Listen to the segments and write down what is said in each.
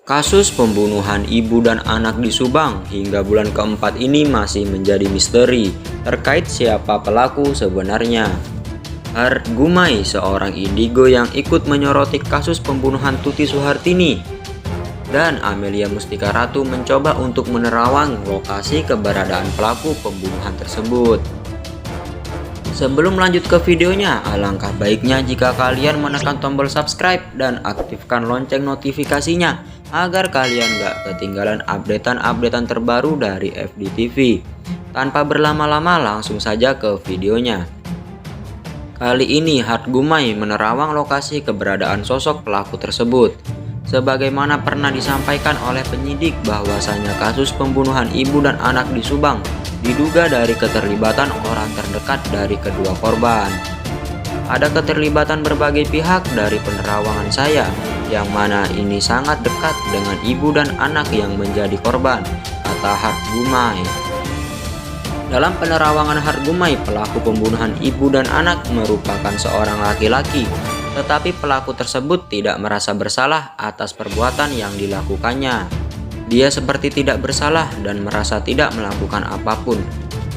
Kasus pembunuhan ibu dan anak di Subang hingga bulan keempat ini masih menjadi misteri terkait siapa pelaku sebenarnya. Hart Gumai, seorang indigo yang ikut menyoroti kasus pembunuhan Tuti Suhartini, dan Amelia Mustika Ratu mencoba untuk menerawang lokasi keberadaan pelaku pembunuhan tersebut. Sebelum lanjut ke videonya, alangkah baiknya jika kalian menekan tombol subscribe dan aktifkan lonceng notifikasinya agar kalian gak ketinggalan updatean terbaru dari FDTV. Tanpa berlama-lama langsung saja ke videonya. Kali ini Hart Gumai menerawang lokasi keberadaan sosok pelaku tersebut. Sebagaimana pernah disampaikan oleh penyidik bahwasanya kasus pembunuhan ibu dan anak di Subang diduga dari keterlibatan orang terdekat dari kedua korban. Ada keterlibatan berbagai pihak dari penerawangan saya, yang mana ini sangat dekat dengan ibu dan anak yang menjadi korban, kata Hart Gumai. Dalam penerawangan Hart Gumai, pelaku pembunuhan ibu dan anak merupakan seorang laki-laki, tetapi pelaku tersebut tidak merasa bersalah atas perbuatan yang dilakukannya. Dia seperti tidak bersalah dan merasa tidak melakukan apapun.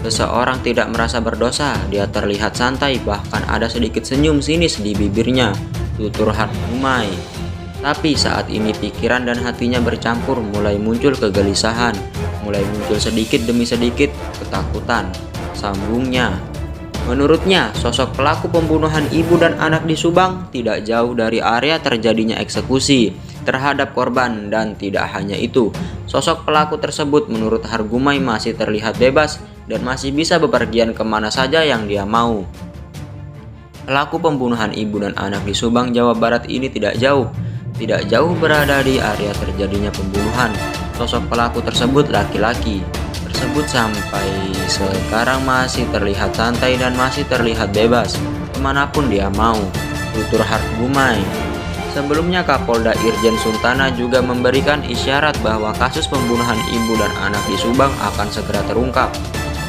Seseorang tidak merasa berdosa, dia terlihat santai, bahkan ada sedikit senyum sinis di bibirnya, tutur Hart Gumai. Tapi saat ini pikiran dan hatinya bercampur, mulai muncul kegelisahan, mulai muncul sedikit demi sedikit ketakutan, sambungnya. Menurutnya, sosok pelaku pembunuhan ibu dan anak di Subang tidak jauh dari area terjadinya eksekusi terhadap korban, dan tidak hanya itu, sosok pelaku tersebut menurut Hart Gumai masih terlihat bebas dan masih bisa bepergian kemana saja yang dia mau. Pelaku pembunuhan ibu dan anak di Subang, Jawa Barat ini tidak jauh berada di area terjadinya pembunuhan. Sosok pelaku tersebut laki-laki tersebut sampai sekarang masih terlihat santai dan masih terlihat bebas kemanapun dia mau, tutur Hart Gumai. Sebelumnya Kapolda Irjen Suntana juga memberikan isyarat bahwa kasus pembunuhan ibu dan anak di Subang akan segera terungkap.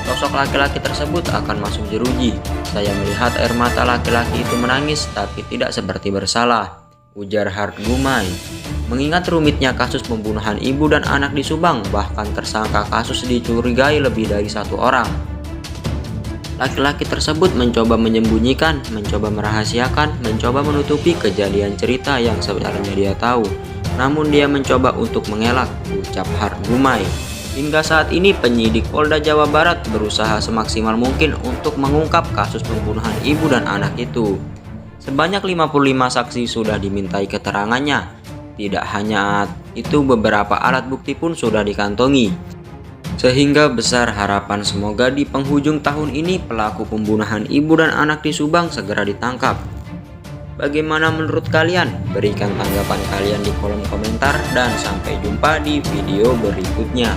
Sosok laki-laki tersebut akan masuk jeruji. Saya melihat air mata laki-laki itu menangis tapi tidak seperti bersalah, ujar Hart Gumai. Mengingat rumitnya kasus pembunuhan ibu dan anak di Subang, bahkan tersangka kasus dicurigai lebih dari satu orang. Laki-laki tersebut mencoba menyembunyikan, mencoba merahasiakan, mencoba menutupi kejadian cerita yang sebenarnya dia tahu. Namun dia mencoba untuk mengelak, ucap Hart Gumai. Hingga saat ini penyidik Polda Jawa Barat berusaha semaksimal mungkin untuk mengungkap kasus pembunuhan ibu dan anak itu. Sebanyak 55 saksi sudah dimintai keterangannya. Tidak hanya itu, beberapa alat bukti pun sudah dikantongi. Sehingga besar harapan semoga di penghujung tahun ini pelaku pembunuhan ibu dan anak di Subang segera ditangkap. Bagaimana menurut kalian? Berikan tanggapan kalian di kolom komentar dan sampai jumpa di video berikutnya.